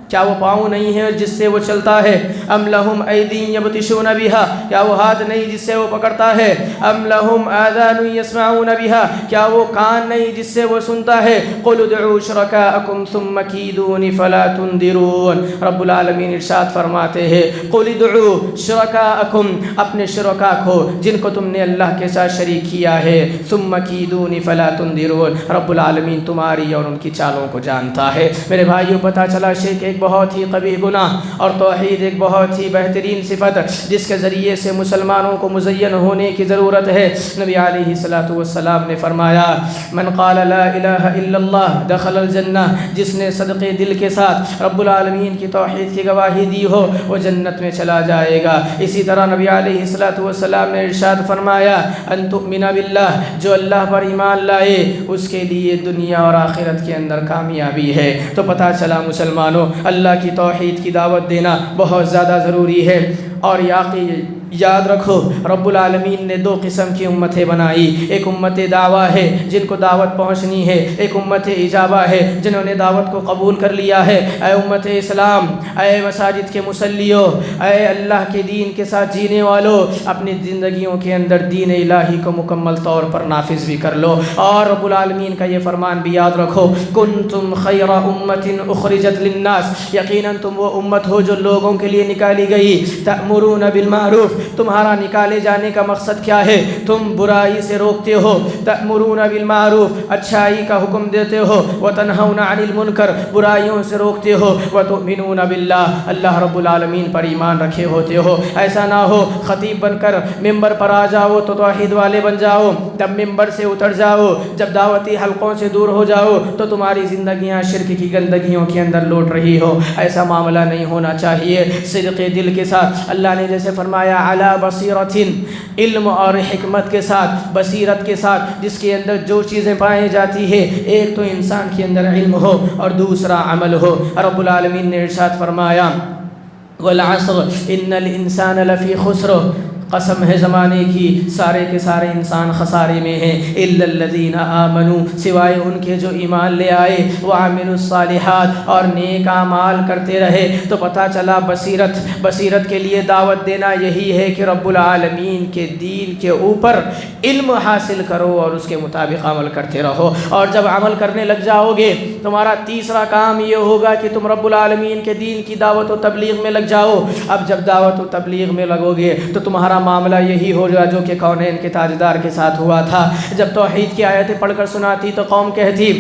کیا وہ پاؤں نہیں ہے جس سے وہ چلتا ہے؟ ام لہم ایدی یبطشون بہا، کیا وہ ہاتھ نہیں جس سے وہ پکڑتا ہے؟ ام لہم آذان یسمعون بہا، کیا وہ کان نہیں جس سے وہ سنتا ہے؟ قل ادعوا شرکاءکم ثم کیدون فلا تنذرون، رب العالمین ارشاد فرماتے ہیں قل ادعوا شرکاءکم، اپنے شرکا کو جن کو تم نے اللہ کے ساتھ شریک کیا ہے، ثم کیدون فلا تنذرون، رب العالمین تمہاری اور ان کی چالوں کو جانتا ہے۔ میرے بھائیوں، پتہ چلا شرک ایک بہت ہی قبیح گناہ اور توحید ایک بہت ہی بہترین صفت جس کے ذریعے سے مسلمانوں کو مزین ہونے کی ضرورت ہے۔ نبی علیہ الصلوۃ والسلام نے فرمایا من قال لا الہ الا اللہ دخل الجنہ، جس نے صدقے دل کے ساتھ رب العالمین کی توحید کی گواہی دی ہو وہ جنت میں چلا جائے گا۔ اسی طرح نبی علیہ الصلوۃ والسلام نے ارشاد فرمایا ان تؤمن باللہ، جو اللہ پر ایمان لائے اس کے لیے دنیا اور آخرت کے اندر کامیابی ہے۔ تو پتہ چلا مسلمانوں، اللہ کی توحید کی دعوت دینا بہت زیادہ ضروری ہے۔ اور یاد رکھو رب العالمین نے دو قسم کی امتیں بنائی، ایک امت دعویٰ ہے جن کو دعوت پہنچنی ہے، ایک امت اجابہ ہے جنہوں نے دعوت کو قبول کر لیا ہے۔ اے امت اسلام، اے مساجد کے مصلیوں، اے اللہ کے دین کے ساتھ جینے والوں، اپنی زندگیوں کے اندر دین الہی کو مکمل طور پر نافذ بھی کر لو، اور رب العالمین کا یہ فرمان بھی یاد رکھو کنتم خیر امت اخرجت للناس، یقیناً تم وہ امت ہو جو لوگوں کے لیے نکالی گئی، تأمرون بالمعروف، تمہارا نکالے جانے کا مقصد کیا ہے؟ تم برائی سے روکتے ہو، تأمرون بالمعروف، اچھائی کا حکم دیتے ہو، وتنہون عن المنکر، برائیوں سے روکتے ہو، وتؤمنون باللہ، اللہ رب العالمین پر ایمان رکھے ہوتے ہو۔ ایسا نہ ہو خطیب بن کر ممبر پر آ جاؤ تو توحید والے بن جاؤ، جب ممبر سے اتر جاؤ، جب دعوتی حلقوں سے دور ہو جاؤ تو تمہاری زندگیاں شرک کی گندگیوں کے اندر لوٹ رہی ہو۔ ایسا معاملہ نہیں ہونا چاہیے۔ صدق دل کے ساتھ اللہ نے جیسے فرمایا علی بصیرت، علم اور حکمت کے ساتھ، بصیرت کے ساتھ، جس کے اندر جو چیزیں پائی جاتی ہے، ایک تو انسان کے اندر علم ہو اور دوسرا عمل ہو۔ رب العالمین نے ارشاد فرمایا والعصر ان الانسان لفی خسر، قسم ہے زمانے کی، سارے کے سارے انسان خسارے میں ہیں، الا الذین آمنوا، سوائے ان کے جو ایمان لے آئے، وعملوا الصالحات، اور نیک اعمال کرتے رہے۔ تو پتہ چلا بصیرت کے لیے دعوت دینا یہی ہے کہ رب العالمین کے دین کے اوپر علم حاصل کرو اور اس کے مطابق عمل کرتے رہو۔ اور جب عمل کرنے لگ جاؤ گے، تمہارا تیسرا کام یہ ہوگا کہ تم رب العالمین کے دین کی دعوت و تبلیغ میں لگ جاؤ۔ اب جب دعوت و تبلیغ میں لگو گے تو تمہارا معاملہ یہی ہو جائے جو کہ کونین کے تاجدار کے ساتھ ہوا تھا۔ جب توحید کی آیتیں پڑھ کر سناتی تو قوم کہتی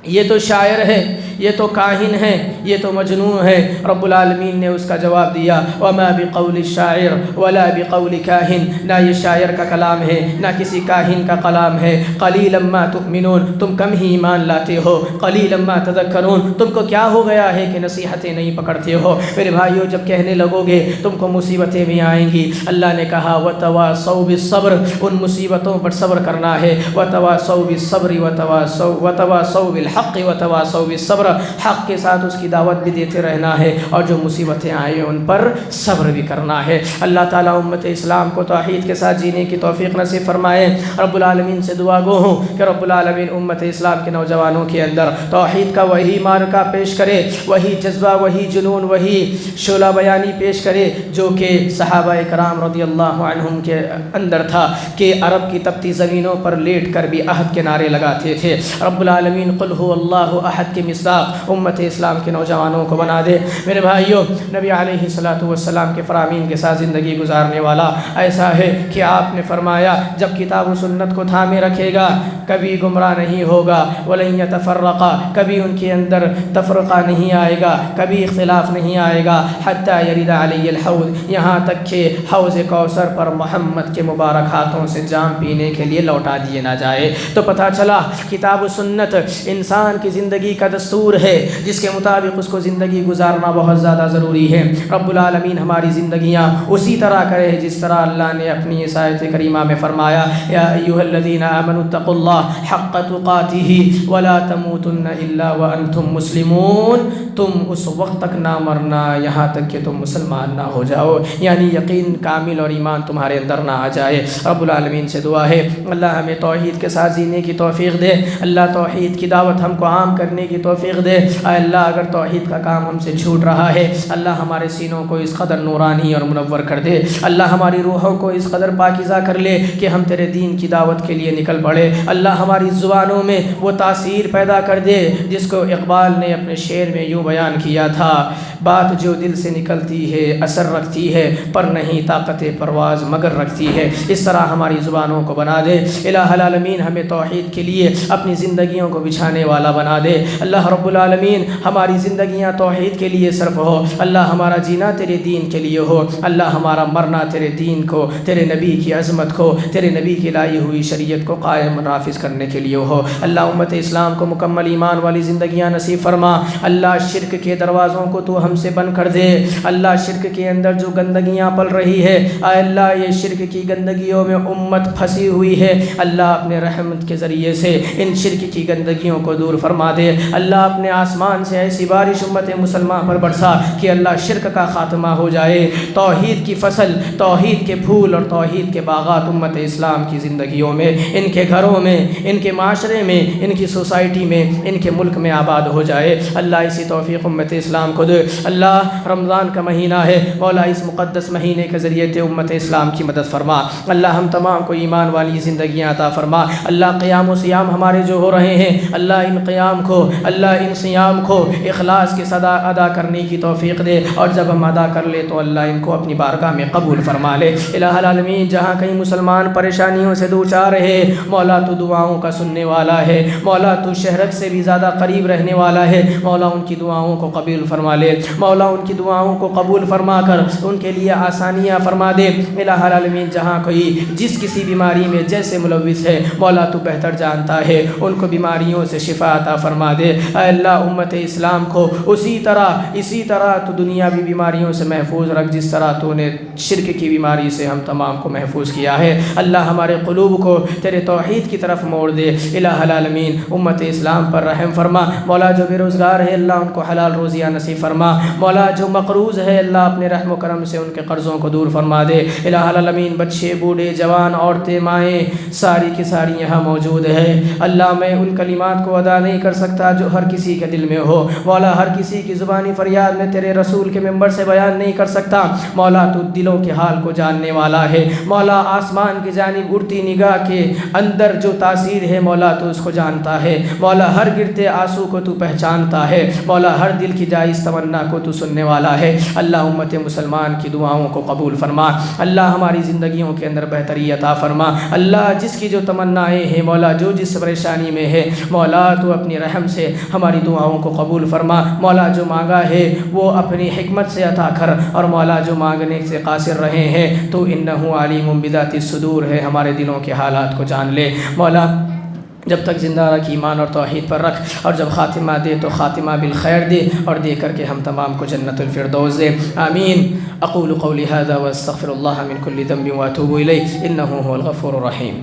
یہ تو شاعر ہے، یہ تو کاہن ہے، یہ تو مجنون ہے۔ رب العالمین نے اس کا جواب دیا، وما بقول الشاعر ولا بقول کاہن، نہ یہ شاعر کا کلام ہے نہ کسی کاہن کا کلام ہے۔ قلیلا ما تؤمنون، تم کم ہی ایمان لاتے ہو۔ قلیلا ما تذکرون، تم کو کیا ہو گیا ہے کہ نصیحتیں نہیں پکڑتے ہو؟ میرے بھائیو، جب کہنے لگو گے تم کو مصیبتیں بھی آئیں گی۔ اللہ نے کہا وتواصوا بالصبر، ان مصیبتوں پر صبر کرنا ہے۔ وتواصوا بالصبر وتواصوا بالحق وتواصوا بالصبر، حق کے ساتھ اس کی دعوت بھی دیتے رہنا ہے، اور جو مصیبتیں آئیں ان پر صبر بھی کرنا ہے۔ اللہ تعالیٰ امت اسلام کو توحید کے ساتھ جینے کی توفیق نصیب فرمائے۔ رب العالمین سے دعا گو ہوں کہ رب العالمین امت اسلام کے نوجوانوں کے اندر توحید کا وہی معرکہ پیش کرے، وہی جذبہ، وہی جنون، وہی شعلہ بیانی پیش کرے جو کہ صحابہ کرام رضی اللہ عنہم کے اندر تھا، کہ عرب کی تپتی زمینوں پر لیٹ کر بھی عہد کے نعرے لگاتے تھے۔ رب العالمین قل هو اللہ احد کے مصداق امت اسلام کے نوجوانوں کو بنا دے۔ میرے بھائیوں، نبی علیہ الصلوۃ والسلام کے فرامین کے ساتھ زندگی گزارنے والا ایسا ہے کہ آپ نے فرمایا جب کتاب و سنت کو تھامے رکھے گا کبھی گمراہ نہیں ہوگا، ولن یتفرقا، کبھی ان کے اندر تفرقہ نہیں آئے گا، کبھی اختلاف نہیں آئے گا، حتی یرد علی الحوض، یہاں تک کہ حوض کوثر پر محمد کے مبارک ہاتھوں سے جام پینے کے لیے لوٹا دیے نہ جائے۔ تو پتہ چلا کتاب و سنت انسان کی زندگی کا دستور ہے جس کے مطابق اس کو زندگی گزارنا بہت زیادہ ضروری ہے۔ رب العالمین ہماری زندگیاں اسی طرح کرے جس طرح اللہ نے اپنی اس آیت کریمہ میں فرمایا، یا ایھا الذین آمنوا اتقوا اللہ حق تقاتہ ولا تموتن الا وانتم مسلمون، تم اس وقت تک نہ مرنا یہاں تک کہ تم مسلمان نہ ہو جاؤ، یعنی یقین کامل اور ایمان تمہارے اندر نہ آ جائے۔ رب العالمین سے دعا ہے اللہ ہمیں توحید کے ساتھ جینے کی توفیق دے، اللہ توحید کی دعوت ہم کو عام کرنے کی توفیق دے۔ اے اللہ اگر توحید کا کام ہم سے چھوٹ رہا ہے، اللہ ہمارے سینوں کو اس قدر نورانی اور منور کر دے، اللہ ہماری روحوں کو اس قدر پاکیزہ کر لے کہ ہم تیرے دین کی دعوت کے لیے نکل پڑے۔ اللہ ہماری زبانوں میں وہ تاثیر پیدا کر دے جس کو اقبال نے اپنے شعر میں یوں بیان کیا تھا، بات جو دل سے نکلتی ہے اثر رکھتی ہے، پر نہیں طاقت پرواز مگر رکھتی ہے۔ اس طرح ہماری زبانوں کو بنا دے۔ الہ العالمین ہمیں توحید کے لیے اپنی زندگیوں کو بچھانے والا بنا دے۔ اللہ رب العالمین ہماری زندگیاں توحید کے لیے صرف ہو، اللہ ہمارا جینا تیرے دین کے لیے ہو، اللہ ہمارا مرنا تیرے دین کو، تیرے نبی کی عظمت کو، تیرے نبی کی لائی ہوئی شریعت کو قائم نافذ کرنے کے لیے ہو۔ اللہ امت اسلام کو مکمل ایمان والی زندگیاں نصیب فرما۔ اللہ شرک کے دروازوں کو تو ہم سے بند کر دے۔ اللہ شرک کے اندر جو گندگیاں پل رہی ہے، اے اللہ یہ شرک کی گندگیوں میں امت پھنسی ہوئی ہے، اللہ اپنے رحمت کے ذریعے سے ان شرک کی گندگیوں کو دور فرما دے۔ اللہ اپنے آسمان سے ایسی بارش امت مسلمان پر برسا کہ اللہ شرک کا خاتمہ ہو جائے، توحید کی فصل، توحید کے پھول اور توحید کے باغات امت اسلام کی زندگیوں میں، ان کے گھروں میں، ان کے معاشرے میں، ان کی سوسائٹی میں، ان کے ملک میں آباد ہو جائے۔ اللہ اسی توفیق امت اسلام کو دے۔ اللہ رمضان کا مہینہ ہے، مولا اس مقدس مہینے کے ذریعے تے امت اسلام کی مدد فرما۔ اللہ ہم تمام کو ایمان والی زندگیاں عطا فرما۔ اللہ قیام و سیام ہمارے جو ہو رہے ہیں، اللہ ان قیام کو، اللہ ان سیام کو اخلاص کے صدا ادا کرنے کی توفیق دے، اور جب ہم ادا کر لے تو اللہ ان کو اپنی بارگاہ میں قبول فرما لے۔ الہ العالمین جہاں کہیں مسلمان پریشانیوں سے دوچار ہے، مولا تو دعاؤں کا سننے والا ہے، مولا تو شہرک سے بھی زیادہ قریب رہنے والا ہے، مولا ان کی دعاؤں کو قبول فرما لے، مولا ان کی دعاؤں کو قبول فرما کر ان کے لیے آسانیاں فرما دے۔ الہ العالمین جہاں کوئی جس کسی بیماری میں جیسے ملوث ہے، مولا تو بہتر جانتا ہے، ان کو بیماریوں سے شفا عطا فرما دے۔ اے اللہ امت اسلام کو اسی طرح تو دنیاوی بیماریوں سے محفوظ رکھ جس طرح تو نے شرک کی بیماری سے ہم تمام کو محفوظ کیا ہے۔ اللہ ہمارے قلوب کو تیرے توحید کی طرف موڑ دے۔ الہ العالمین امت اسلام پر رحم فرما۔ مولا جو بے روزگار ہے اللہ ان کو حلال روزیاں نصیب فرما۔ مولا جو مقروض ہے اللہ اپنے رحم و کرم سے ان کے قرضوں کو دور فرما دے۔ الہ العالمین بچے، بوڑھے، جوان، عورتیں، مائیں ساری کی ساری یہاں موجود ہے۔ اللہ میں ان کلمات کو ادا نہیں کر سکتا جو ہر کسی کے دل میں ہو، مولا ہر کسی کی زبانی فریاد میں تیرے رسول کے منبر سے بیان نہیں کر سکتا، مولا تو دلوں کے حال کو جاننے والا ہے، مولا آسمان کی جانب اڑتی نگاہ کے اندر جو تاثیر ہے مولا تو اس کو جانتا ہے، مولا ہر گرتے آنسو کو تو پہچانتا ہے، مولا اللہ ہر دل کی جائز تمنا کو تو سننے والا ہے۔ اللہ امت مسلمان کی دعاؤں کو قبول فرما، اللہ ہماری زندگیوں کے اندر بہتری عطا فرما۔ اللہ جس کی جو تمنائیں ہیں مولا، جو جس پریشانی میں ہے مولا، تو اپنی رحم سے ہماری دعاؤں کو قبول فرما۔ مولا جو مانگا ہے وہ اپنی حکمت سے عطا کر، اور مولا جو مانگنے سے قاصر رہے ہیں تو انہ علیم بذات الصدور ہے، ہمارے دلوں کے حالات کو جان لے۔ مولا جب تک زندہ رکھ ایمان اور توحید پر رکھ، اور جب خاتمہ دے تو خاتمہ بالخیر دے، اور دے کر کے ہم تمام کو جنت الفردوس دے، آمین۔ اقول قولی ھذا واستغفر اللہ من کل ذنب واتوب الیہ انہ هو الغفور الرحیم۔